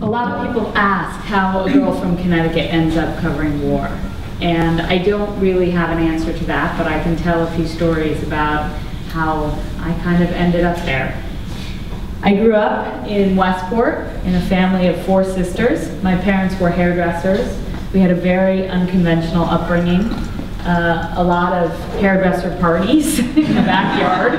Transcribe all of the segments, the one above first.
A lot of people ask how a girl from Connecticut ends up covering war. And I don't really have an answer to that, but I can tell a few stories about how I kind of ended up there. I grew up in Westport in a family of 4 sisters. My parents were hairdressers. We had a very unconventional upbringing. A lot of hairdresser parties in the backyard.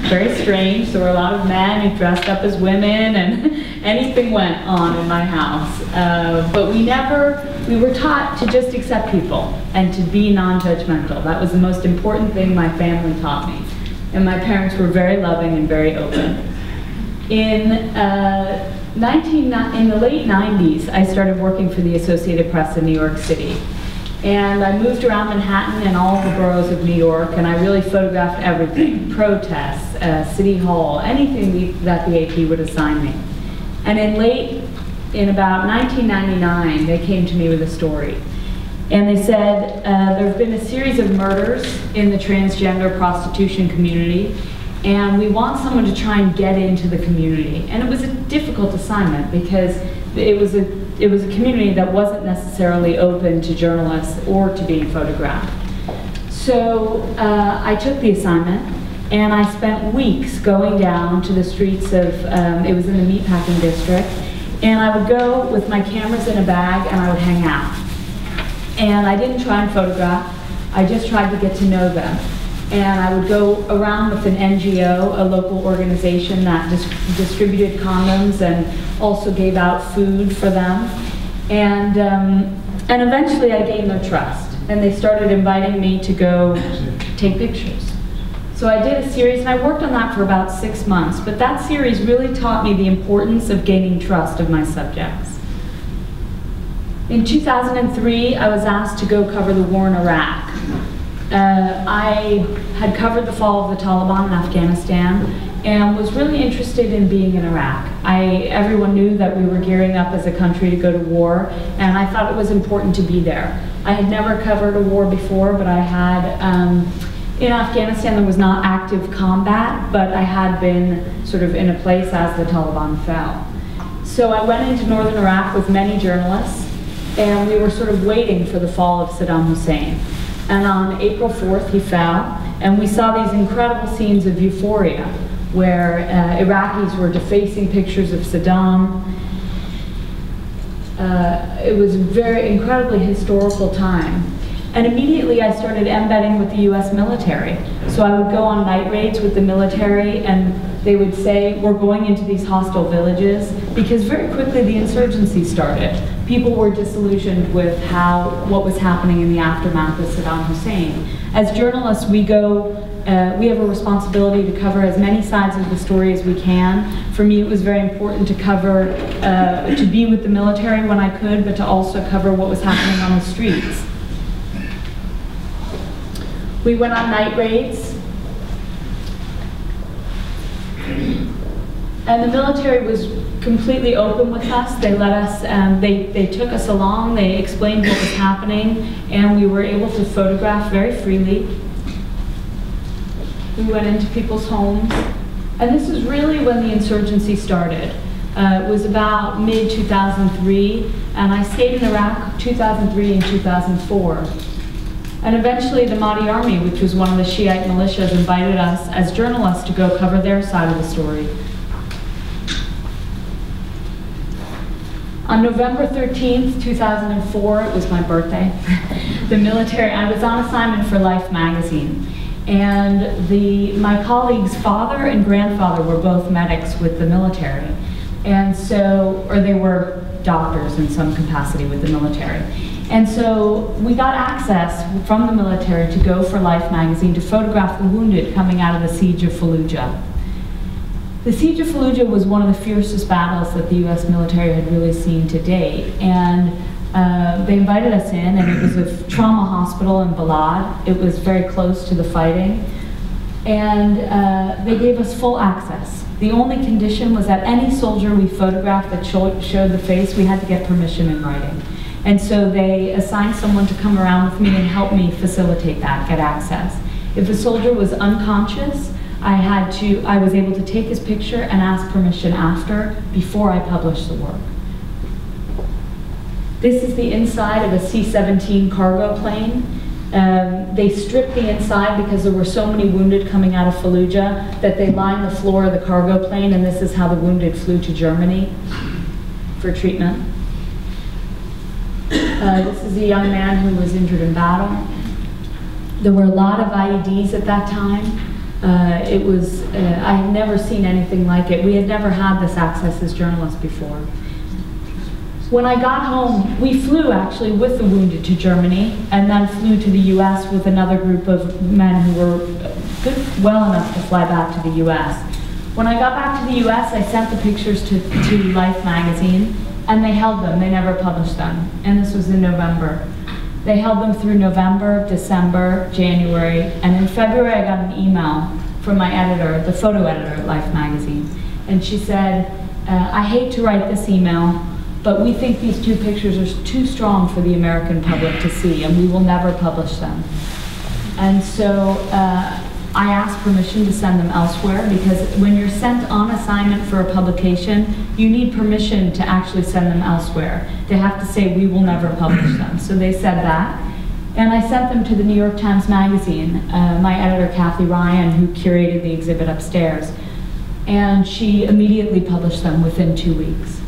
Very strange. There were a lot of men who dressed up as women, and anything went on in my house. But we were taught to just accept people and to be non-judgmental. That was the most important thing my family taught me. And my parents were very loving and very open. In the late 90s, I started working for the Associated Press in New York City. And I moved around Manhattan and all the boroughs of New York, and I really photographed everything, protests, City Hall, anything that the AP would assign me. And in about 1999, they came to me with a story. And they said, there have been a series of murders in the transgender prostitution community, and we want someone to try and get into the community. And it was a difficult assignment because it was a community that wasn't necessarily open to journalists or to being photographed. So I took the assignment, and I spent weeks going down to the streets of, it was in the meatpacking district, and I would go with my cameras in a bag and I would hang out. And I didn't try and photograph, I just tried to get to know them. And I would go around with an NGO, a local organization that distributed condoms and also gave out food for them. And eventually I gained their trust, and they started inviting me to go take pictures. So I did a series, and I worked on that for about 6 months, but that series really taught me the importance of gaining trust of my subjects. In 2003, I was asked to go cover the war in Iraq. I had covered the fall of the Taliban in Afghanistan and was really interested in being in Iraq. Everyone knew that we were gearing up as a country to go to war, and I thought it was important to be there. I had never covered a war before, but I had, in Afghanistan there was not active combat, but I had been sort of in a place as the Taliban fell. So I went into northern Iraq with many journalists, and we were sort of waiting for the fall of Saddam Hussein. And on April 4th, he fell, and we saw these incredible scenes of euphoria, where Iraqis were defacing pictures of Saddam. It was a very incredibly historical time. And immediately I started embedding with the US military. So I would go on night raids with the military, and they would say, we're going into these hostile villages, because very quickly the insurgency started. People were disillusioned with what was happening in the aftermath of Saddam Hussein. As journalists, we have a responsibility to cover as many sides of the story as we can. For me, it was very important to cover, to be with the military when I could, but to also cover what was happening on the streets. We went on night raids, and the military was completely open with us. They let us, they took us along, they explained what was happening, and we were able to photograph very freely. We went into people's homes, and this is really when the insurgency started. It was about mid-2003, and I stayed in Iraq 2003 and 2004. And eventually the Mahdi Army, which was one of the Shiite militias, invited us as journalists to go cover their side of the story. On November 13th, 2004, it was my birthday, I was on assignment for Life magazine. And my colleague's father and grandfather were both medics with the military. And so, or they were doctors in some capacity with the military. And so we got access from the military to go for Life magazine to photograph the wounded coming out of the siege of Fallujah. The siege of Fallujah was one of the fiercest battles that the US military had really seen to date. And they invited us in, and it was a trauma hospital in Balad. It was very close to the fighting. And they gave us full access. The only condition was that any soldier we photographed that showed the face, we had to get permission in writing. And so they assigned someone to come around with me and help me facilitate that, get access. If a soldier was unconscious, I was able to take his picture and ask permission before I published the work. This is the inside of a C-17 cargo plane. They stripped the inside because there were so many wounded coming out of Fallujah that they lined the floor of the cargo plane, and this is how the wounded flew to Germany for treatment. This is a young man who was injured in battle. There were a lot of IEDs at that time. I had never seen anything like it. We had never had this access as journalists before. When I got home, we flew actually with the wounded to Germany and then flew to the US with another group of men who were well enough to fly back to the US. When I got back to the US, I sent the pictures to Life magazine, and they held them. They never published them. And this was in November. They held them through November, December, January, and in February I got an email from my editor, the photo editor at Life magazine, and she said, I hate to write this email, but we think these two pictures are too strong for the American public to see, and we will never publish them. And so I asked permission to send them elsewhere, because when you're sent on assignment for a publication, you need permission to actually send them elsewhere. They have to say, we will never publish them. So they said that. And I sent them to the New York Times Magazine, my editor, Kathy Ryan, who curated the exhibit upstairs. And she immediately published them within 2 weeks.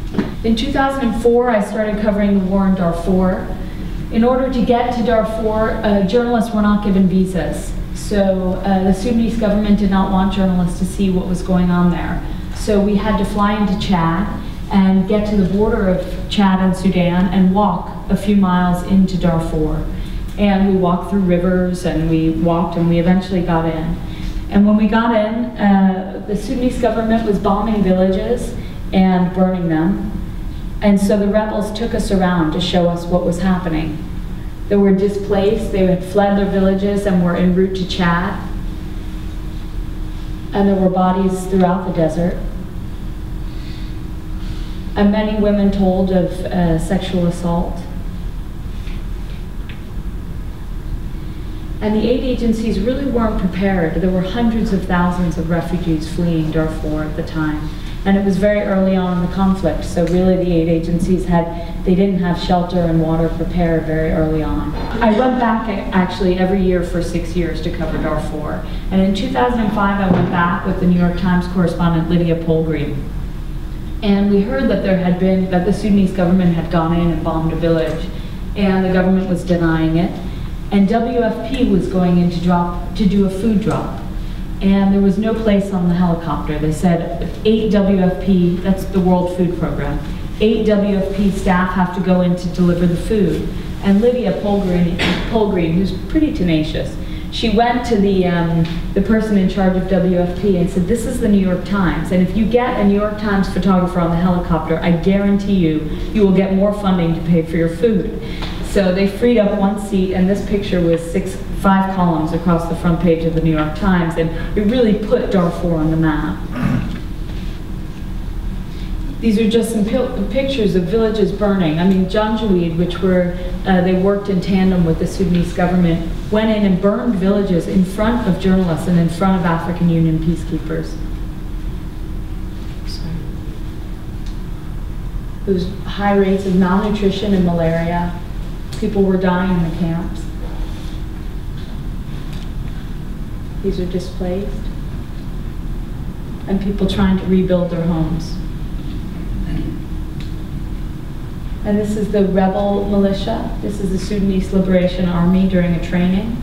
In 2004, I started covering the war in Darfur. In order to get to Darfur, journalists were not given visas. So the Sudanese government did not want journalists to see what was going on there. So we had to fly into Chad and get to the border of Chad and Sudan and walk a few miles into Darfur. And we walked through rivers, and we walked, and we eventually got in. And when we got in, the Sudanese government was bombing villages and burning them. And so the rebels took us around to show us what was happening. They were displaced, they had fled their villages and were en route to Chad. And there were bodies throughout the desert. And many women told of sexual assault. And the aid agencies really weren't prepared. There were hundreds of thousands of refugees fleeing Darfur at the time. And it was very early on in the conflict, so really the aid agencies they didn't have shelter and water prepared very early on. I went back actually every year for 6 years to cover Darfur. And in 2005 I went back with the New York Times correspondent Lydia Polgreen. And we heard that that the Sudanese government had gone in and bombed a village, and the government was denying it. And WFP was going in to do a food drop. And there was no place on the helicopter. They said 8 WFP, that's the World Food Program, 8 WFP staff have to go in to deliver the food. And Lydia Polgreen, who's pretty tenacious, she went to the person in charge of WFP and said, this is the New York Times, and if you get a New York Times photographer on the helicopter, I guarantee you will get more funding to pay for your food. So they freed up one seat, and this picture was 5 columns across the front page of the New York Times, and it really put Darfur on the map. These are just some pictures of villages burning. I mean, Janjaweed, which they worked in tandem with the Sudanese government, went in and burned villages in front of journalists and in front of African Union peacekeepers. There was high rates of malnutrition and malaria. People were dying in the camps. These are displaced. And people trying to rebuild their homes. And this is the rebel militia. This is the Sudanese Liberation Army during a training.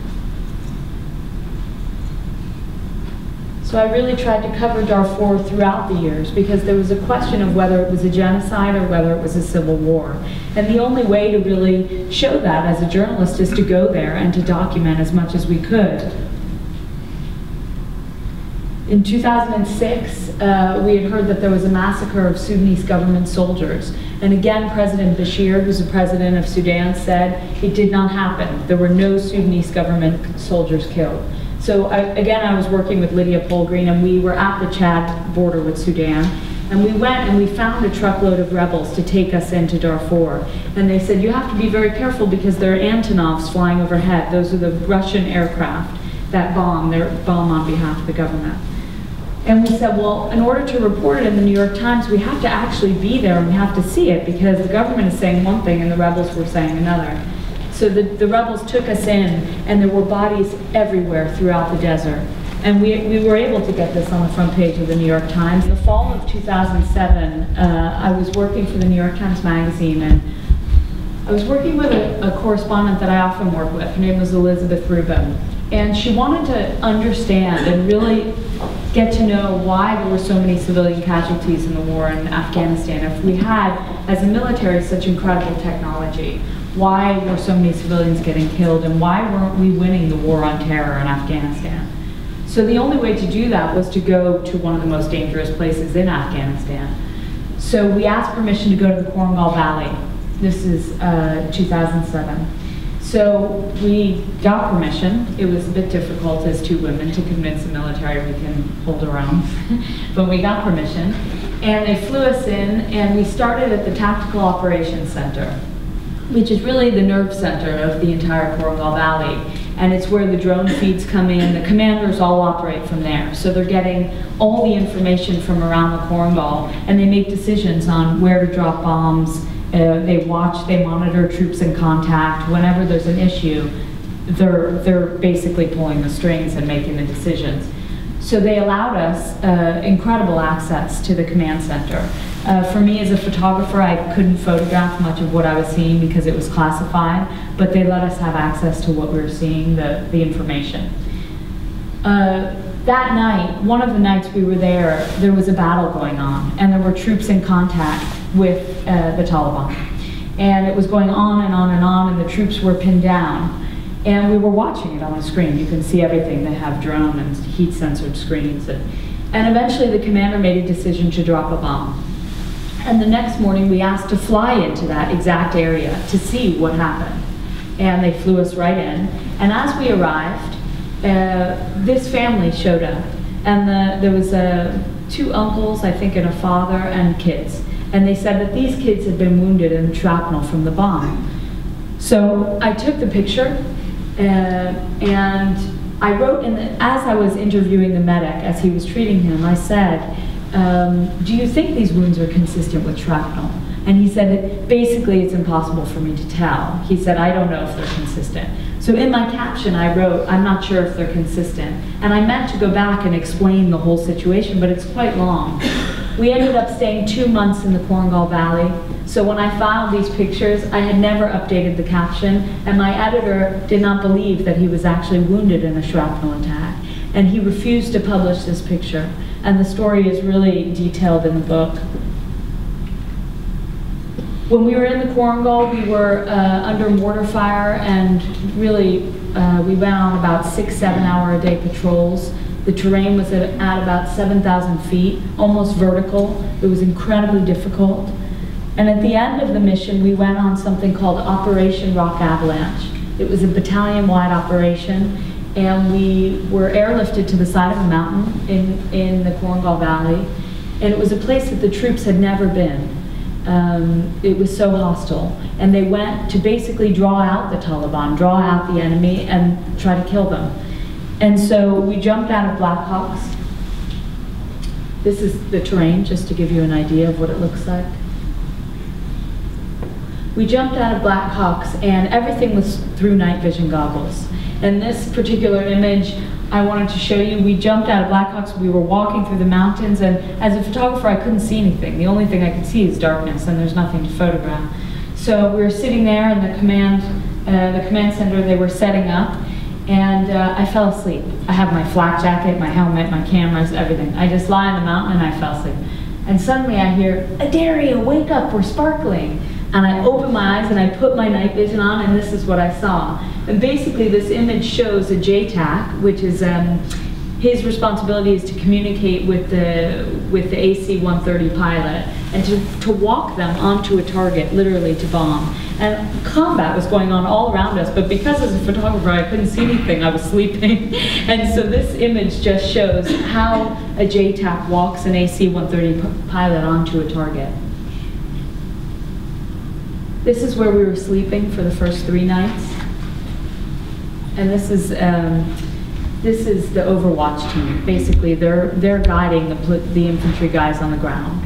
So I really tried to cover Darfur throughout the years, because there was a question of whether it was a genocide or whether it was a civil war. And the only way to really show that as a journalist is to go there and to document as much as we could. In 2006, we had heard that there was a massacre of Sudanese government soldiers. And again, President Bashir, who's the president of Sudan, said it did not happen. There were no Sudanese government soldiers killed. So I was working with Lydia Polgreen, and we were at the Chad border with Sudan. And we went and we found a truckload of rebels to take us into Darfur. And they said, you have to be very careful because there are Antonovs flying overhead. Those are the Russian aircraft that bomb on behalf of the government. And we said, well, in order to report it in the New York Times, we have to actually be there and we have to see it, because the government is saying one thing and the rebels were saying another. So the rebels took us in, and there were bodies everywhere throughout the desert. And we were able to get this on the front page of the New York Times. In the fall of 2007, I was working for the New York Times Magazine, and I was working with a correspondent that I often work with. Her name was Elizabeth Rubin. And she wanted to understand and really get to know why there were so many civilian casualties in the war in Afghanistan. If we had, as a military, such incredible technology, why were so many civilians getting killed, and why weren't we winning the war on terror in Afghanistan? So the only way to do that was to go to one of the most dangerous places in Afghanistan. So we asked permission to go to the Korangal Valley. This is 2007. So we got permission. It was a bit difficult as two women to convince the military we can hold our own, but we got permission. And they flew us in, and we started at the Tactical Operations Center, which is really the nerve center of the entire Korangal Valley. And it's where the drone feeds come in. The commanders all operate from there. So they're getting all the information from around the Korangal, and they make decisions on where to drop bombs. They watch, they monitor troops in contact. Whenever there's an issue, they're basically pulling the strings and making the decisions. So they allowed us incredible access to the command center. For me as a photographer, I couldn't photograph much of what I was seeing because it was classified, but they let us have access to what we were seeing, the information. That night, one of the nights we were there was a battle going on, and there were troops in contact with the Taliban. And it was going on and on and on, and the troops were pinned down. And we were watching it on the screen. You can see everything. They have drone and heat-censored screens. And eventually the commander made a decision to drop a bomb. And the next morning we asked to fly into that exact area to see what happened. And they flew us right in. And as we arrived, this family showed up. And there was two uncles, I think, and a father and kids. And they said that these kids had been wounded in shrapnel from the bomb. So I took the picture, and I wrote as I was interviewing the medic, as he was treating him, I said, do you think these wounds are consistent with shrapnel? And he said, basically it's impossible for me to tell. He said, I don't know if they're consistent. So in my caption I wrote, I'm not sure if they're consistent. And I meant to go back and explain the whole situation, but it's quite long. We ended up staying 2 months in the Korangal Valley. So when I filed these pictures, I had never updated the caption, and my editor did not believe that he was actually wounded in a shrapnel attack. And he refused to publish this picture. And the story is really detailed in the book. When we were in the Korangal, we were under mortar fire, and really we went on about 6-7 hour a day patrols. The terrain was at about 7,000 feet, almost vertical. It was incredibly difficult. And at the end of the mission, we went on something called Operation Rock Avalanche. It was a battalion-wide operation, and we were airlifted to the side of a mountain in the Korangal Valley. And it was a place that the troops had never been. It was so hostile. And they went to basically draw out the Taliban, draw out the enemy, and try to kill them. And so we jumped out of Black Hawks. This is the terrain, just to give you an idea of what it looks like. We jumped out of Black Hawks, and everything was through night vision goggles. And this particular image I wanted to show you, we jumped out of Black Hawks, we were walking through the mountains, and as a photographer I couldn't see anything. The only thing I could see is darkness, and there's nothing to photograph. So we were sitting there in the command center. They were setting up, and I fell asleep. I have my flak jacket, my helmet, my cameras, everything. I just lie on the mountain and I fell asleep. And suddenly I hear, Addario, wake up, we're sparkling. And I open my eyes and I put my night vision on, and this is what I saw. And basically this image shows a JTAC, which is his responsibility is to communicate with the AC-130 pilot and to walk them onto a target, literally to bomb. And combat was going on all around us, but because as a photographer I couldn't see anything, I was sleeping. And so this image just shows how a JTAC walks an AC-130 pilot onto a target. This is where we were sleeping for the first 3 nights. And this is This is the Overwatch team. Basically, they're guiding the infantry guys on the ground.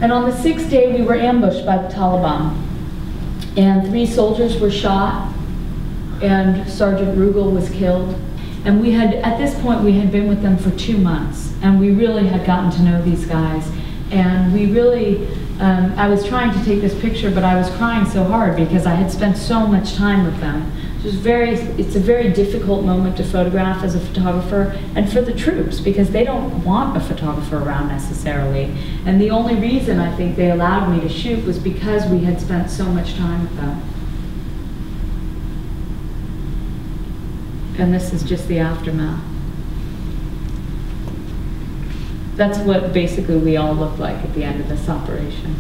And on the 6th day, we were ambushed by the Taliban. And 3 soldiers were shot, and Sergeant Rugal was killed. And we had, at this point, we had been with them for 2 months, and we really had gotten to know these guys. And we really, I was trying to take this picture, but I was crying so hard because I had spent so much time with them. It's a very difficult moment to photograph as a photographer, and for the troops, because they don't want a photographer around necessarily. And the only reason I think they allowed me to shoot was because we had spent so much time with them. And this is just the aftermath. That's what basically we all looked like at the end of this operation.